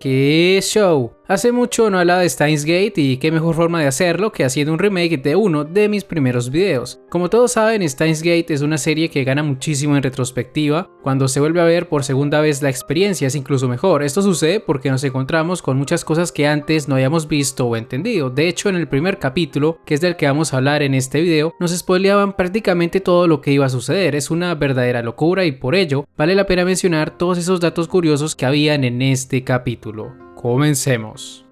¡Qué show! Hace mucho no hablaba de Steins Gate y qué mejor forma de hacerlo que haciendo un remake de uno de mis primeros videos. Como todos saben, Steins Gate es una serie que gana muchísimo en retrospectiva. Cuando se vuelve a ver por segunda vez la experiencia es incluso mejor. Esto sucede porque nos encontramos con muchas cosas que antes no habíamos visto o entendido. De hecho, en el primer capítulo, que es del que vamos a hablar en este video, nos spoileaban prácticamente todo lo que iba a suceder. Es una verdadera locura y por ello vale la pena mencionar todos esos datos curiosos que habían en este capítulo. Comencemos.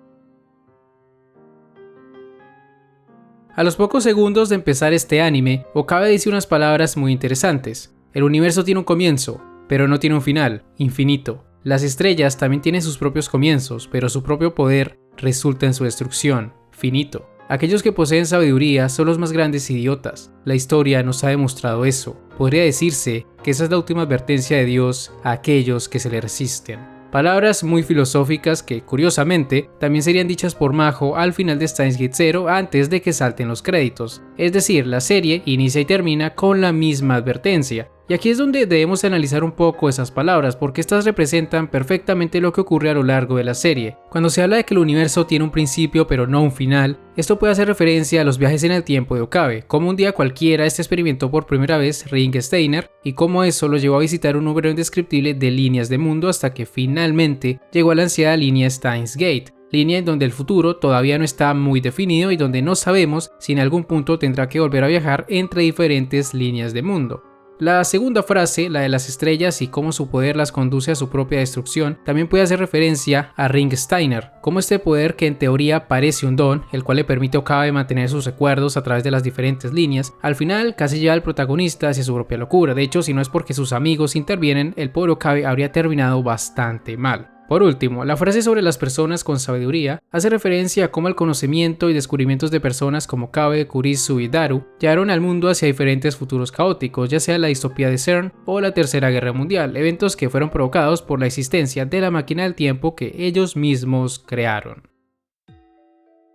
A los pocos segundos de empezar este anime, Okabe dice unas palabras muy interesantes. El universo tiene un comienzo, pero no tiene un final, infinito. Las estrellas también tienen sus propios comienzos, pero su propio poder resulta en su destrucción, finito. Aquellos que poseen sabiduría son los más grandes idiotas. La historia nos ha demostrado eso. Podría decirse que esa es la última advertencia de Dios a aquellos que se le resisten. Palabras muy filosóficas que, curiosamente, también serían dichas por Majo al final de Steins Gate 0 antes de que salten los créditos. Es decir, la serie inicia y termina con la misma advertencia. Y aquí es donde debemos analizar un poco esas palabras, porque estas representan perfectamente lo que ocurre a lo largo de la serie. Cuando se habla de que el universo tiene un principio pero no un final, esto puede hacer referencia a los viajes en el tiempo de Okabe, como un día cualquiera este experimentó por primera vez Ring Steiner, y cómo eso lo llevó a visitar un número indescriptible de líneas de mundo hasta que finalmente llegó a la ansiada línea Steins Gate. Línea en donde el futuro todavía no está muy definido y donde no sabemos si en algún punto tendrá que volver a viajar entre diferentes líneas de mundo. La segunda frase, la de las estrellas y cómo su poder las conduce a su propia destrucción, también puede hacer referencia a Ring Steiner, como este poder que en teoría parece un don, el cual le permite a Okabe mantener sus recuerdos a través de las diferentes líneas, al final casi lleva al protagonista hacia su propia locura. De hecho, si no es porque sus amigos intervienen, el pobre Okabe habría terminado bastante mal. Por último, la frase sobre las personas con sabiduría hace referencia a cómo el conocimiento y descubrimientos de personas como Okabe, Kurisu y Daru llevaron al mundo hacia diferentes futuros caóticos, ya sea la distopía de CERN o la Tercera Guerra Mundial, eventos que fueron provocados por la existencia de la máquina del tiempo que ellos mismos crearon.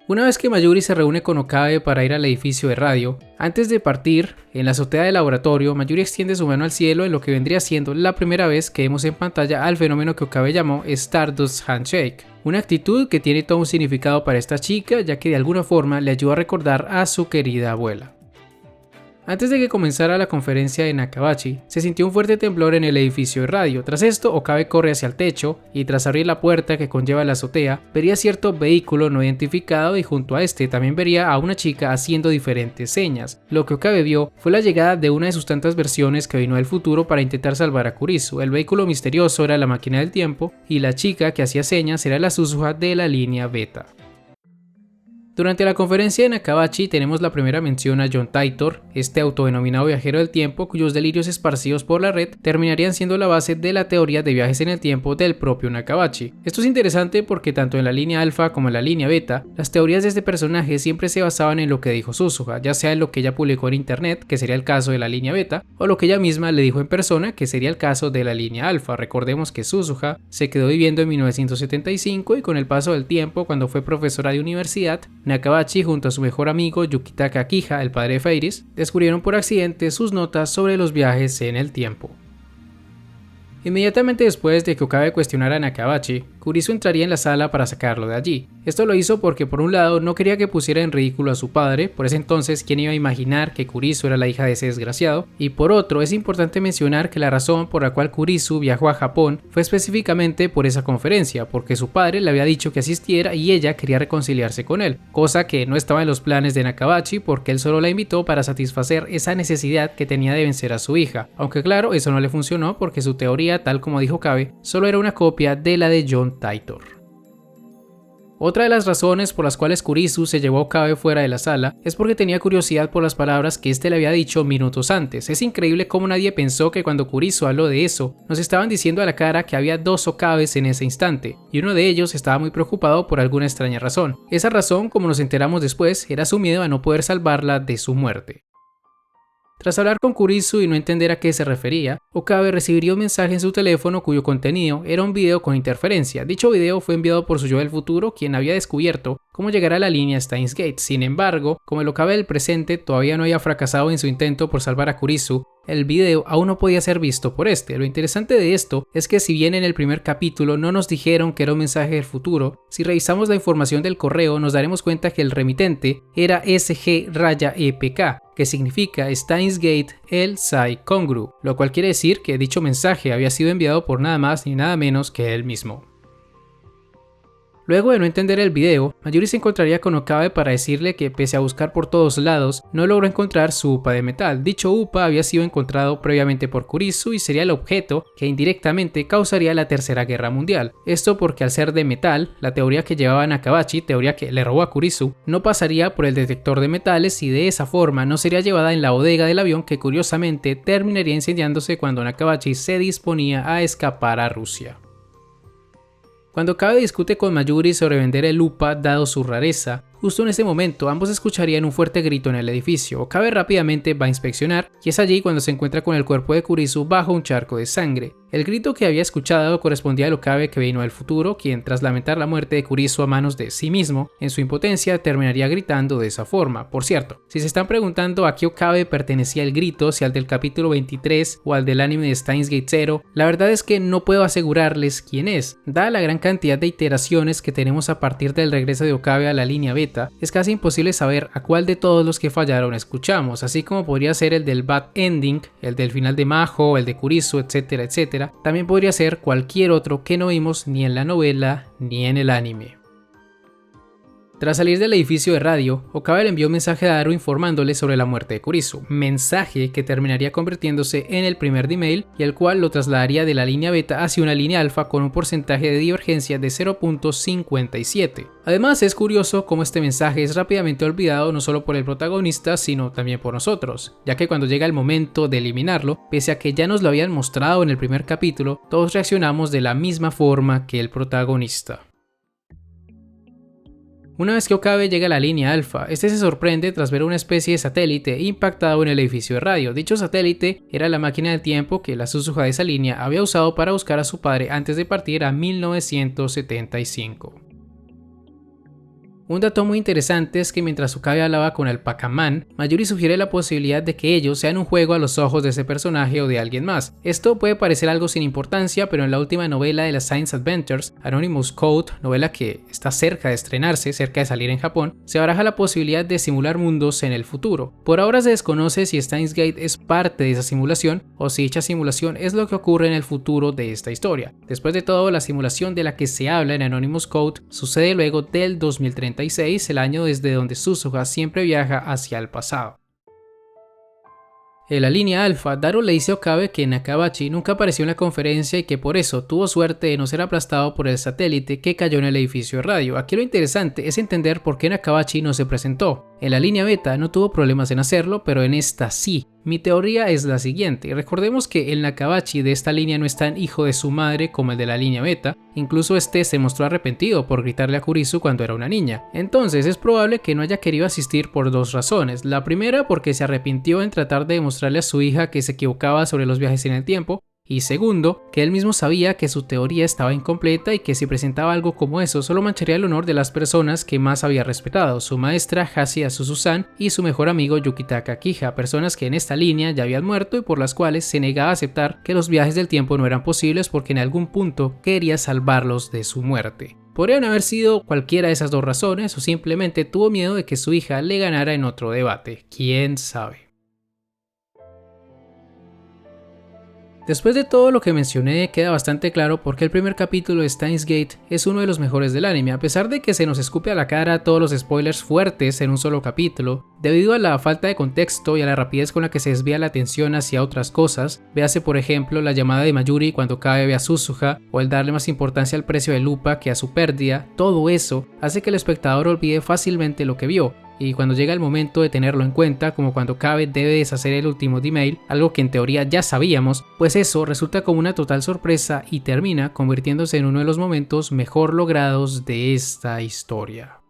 Una vez que Mayuri se reúne con Okabe para ir al edificio de radio, antes de partir, en la azotea del laboratorio, Mayuri extiende su mano al cielo en lo que vendría siendo la primera vez que vemos en pantalla al fenómeno que Okabe llamó Stardust Handshake. Una actitud que tiene todo un significado para esta chica, ya que de alguna forma le ayuda a recordar a su querida abuela. Antes de que comenzara la conferencia de Nakabachi, se sintió un fuerte temblor en el edificio de radio. Tras esto, Okabe corre hacia el techo y tras abrir la puerta que conlleva a la azotea, vería cierto vehículo no identificado y junto a este también vería a una chica haciendo diferentes señas. Lo que Okabe vio fue la llegada de una de sus tantas versiones que vino del futuro para intentar salvar a Kurisu. El vehículo misterioso era la máquina del tiempo y la chica que hacía señas era la Suzuha de la línea Beta. Durante la conferencia de Nakabachi tenemos la primera mención a John Titor, este autodenominado viajero del tiempo cuyos delirios esparcidos por la red terminarían siendo la base de la teoría de viajes en el tiempo del propio Nakabachi. Esto es interesante porque tanto en la línea alfa como en la línea beta, las teorías de este personaje siempre se basaban en lo que dijo Suzuha, ya sea en lo que ella publicó en internet, que sería el caso de la línea beta, o lo que ella misma le dijo en persona, que sería el caso de la línea alfa. Recordemos que Suzuha se quedó viviendo en 1975 y con el paso del tiempo, cuando fue profesora de universidad, Nakabachi junto a su mejor amigo Yukitaka Kija, el padre de Feiris, descubrieron por accidente sus notas sobre los viajes en el tiempo. Inmediatamente después de que Okabe cuestionara a Nakabachi, Kurisu entraría en la sala para sacarlo de allí. Esto lo hizo porque por un lado no quería que pusiera en ridículo a su padre, por ese entonces quién iba a imaginar que Kurisu era la hija de ese desgraciado, y por otro es importante mencionar que la razón por la cual Kurisu viajó a Japón fue específicamente por esa conferencia, porque su padre le había dicho que asistiera y ella quería reconciliarse con él, cosa que no estaba en los planes de Nakabachi porque él solo la invitó para satisfacer esa necesidad que tenía de vencer a su hija, aunque claro, eso no le funcionó porque su teoría, tal como dijo Okabe, solo era una copia de la de John Titor. Otra de las razones por las cuales Kurisu se llevó a Okabe fuera de la sala es porque tenía curiosidad por las palabras que este le había dicho minutos antes. Es increíble cómo nadie pensó que cuando Kurisu habló de eso, nos estaban diciendo a la cara que había dos Okabes en ese instante, y uno de ellos estaba muy preocupado por alguna extraña razón. Esa razón, como nos enteramos después, era su miedo a no poder salvarla de su muerte. Tras hablar con Kurisu y no entender a qué se refería, Okabe recibiría un mensaje en su teléfono cuyo contenido era un video con interferencia. Dicho video fue enviado por su yo del futuro, quien había descubierto cómo llegar a la línea Steins Gate. Sin embargo, como el Okabe del presente todavía no había fracasado en su intento por salvar a Kurisu, el video aún no podía ser visto por este. Lo interesante de esto es que si bien en el primer capítulo no nos dijeron que era un mensaje del futuro, si revisamos la información del correo nos daremos cuenta que el remitente era SG-EPK, que significa Steins Gate El Sai Kongru, lo cual quiere decir que dicho mensaje había sido enviado por nada más ni nada menos que él mismo. Luego de no entender el video, Mayuri se encontraría con Okabe para decirle que pese a buscar por todos lados, no logró encontrar su upa de metal. Dicho upa había sido encontrado previamente por Kurisu y sería el objeto que indirectamente causaría la Tercera Guerra Mundial. Esto porque al ser de metal, la teoría que llevaba Nakabachi, teoría que le robó a Kurisu, no pasaría por el detector de metales y de esa forma no sería llevada en la bodega del avión que curiosamente terminaría incendiándose cuando Nakabachi se disponía a escapar a Rusia. Cuando Okabe discute con Mayuri sobre vender el upa dado su rareza, justo en ese momento ambos escucharían un fuerte grito en el edificio. Okabe rápidamente va a inspeccionar y es allí cuando se encuentra con el cuerpo de Kurisu bajo un charco de sangre. El grito que había escuchado correspondía al Okabe que vino del futuro, quien tras lamentar la muerte de Kurisu a manos de sí mismo, en su impotencia terminaría gritando de esa forma. Por cierto, si se están preguntando a qué Okabe pertenecía el grito, si al del capítulo 23 o al del anime de Steins Gate Zero, la verdad es que no puedo asegurarles quién es. Dada la gran cantidad de iteraciones que tenemos a partir del regreso de Okabe a la línea beta, es casi imposible saber a cuál de todos los que fallaron escuchamos, así como podría ser el del bad ending, el del final de Majo, el de Kurisu, etcétera, etcétera. También podría ser cualquier otro que no vimos ni en la novela ni en el anime. Tras salir del edificio de radio, Okabe le envió un mensaje a Haru informándole sobre la muerte de Kurisu, mensaje que terminaría convirtiéndose en el primer email y el cual lo trasladaría de la línea beta hacia una línea alfa con un porcentaje de divergencia de 0.57. Además es curioso cómo este mensaje es rápidamente olvidado no solo por el protagonista sino también por nosotros, ya que cuando llega el momento de eliminarlo, pese a que ya nos lo habían mostrado en el primer capítulo, todos reaccionamos de la misma forma que el protagonista. Una vez que Okabe llega a la línea alfa, este se sorprende tras ver una especie de satélite impactado en el edificio de radio. Dicho satélite era la máquina del tiempo que la Suzuha de esa línea había usado para buscar a su padre antes de partir a 1975. Un dato muy interesante es que mientras Okabe hablaba con el Pac-Man, Mayuri sugiere la posibilidad de que ellos sean un juego a los ojos de ese personaje o de alguien más. Esto puede parecer algo sin importancia, pero en la última novela de las Science Adventures, Anonymous Code, novela que está cerca de estrenarse, cerca de salir en Japón, se baraja la posibilidad de simular mundos en el futuro. Por ahora se desconoce si Steins Gate es parte de esa simulación o si dicha simulación es lo que ocurre en el futuro de esta historia. Después de todo, la simulación de la que se habla en Anonymous Code sucede luego del 2030. El año desde donde Suzuha siempre viaja hacia el pasado. En la línea alfa, Daru le dice a Okabe que Nakabachi nunca apareció en la conferencia y que por eso tuvo suerte de no ser aplastado por el satélite que cayó en el edificio de radio. Aquí lo interesante es entender por qué Nakabachi no se presentó. En la línea beta no tuvo problemas en hacerlo, pero en esta sí. Mi teoría es la siguiente: recordemos que el Nakabachi de esta línea no es tan hijo de su madre como el de la línea beta, incluso este se mostró arrepentido por gritarle a Kurisu cuando era una niña. Entonces es probable que no haya querido asistir por dos razones. La primera porque se arrepintió en tratar de demostrarle a su hija que se equivocaba sobre los viajes en el tiempo, y segundo, que él mismo sabía que su teoría estaba incompleta y que si presentaba algo como eso solo mancharía el honor de las personas que más había respetado, su maestra Haseya Suzu-san y su mejor amigo Yukitaka Kija, personas que en esta línea ya habían muerto y por las cuales se negaba a aceptar que los viajes del tiempo no eran posibles porque en algún punto quería salvarlos de su muerte. Podrían haber sido cualquiera de esas dos razones o simplemente tuvo miedo de que su hija le ganara en otro debate, quién sabe. Después de todo lo que mencioné, queda bastante claro por qué el primer capítulo de Steins Gate es uno de los mejores del anime, a pesar de que se nos escupe a la cara todos los spoilers fuertes en un solo capítulo, debido a la falta de contexto y a la rapidez con la que se desvía la atención hacia otras cosas. Véase por ejemplo la llamada de Mayuri cuando Okabe ve a Suzuha, o el darle más importancia al precio del upa que a su pérdida. Todo eso hace que el espectador olvide fácilmente lo que vio. Y cuando llega el momento de tenerlo en cuenta, como cuando Okabe debe deshacer el último D-Mail, algo que en teoría ya sabíamos, pues eso resulta como una total sorpresa y termina convirtiéndose en uno de los momentos mejor logrados de esta historia.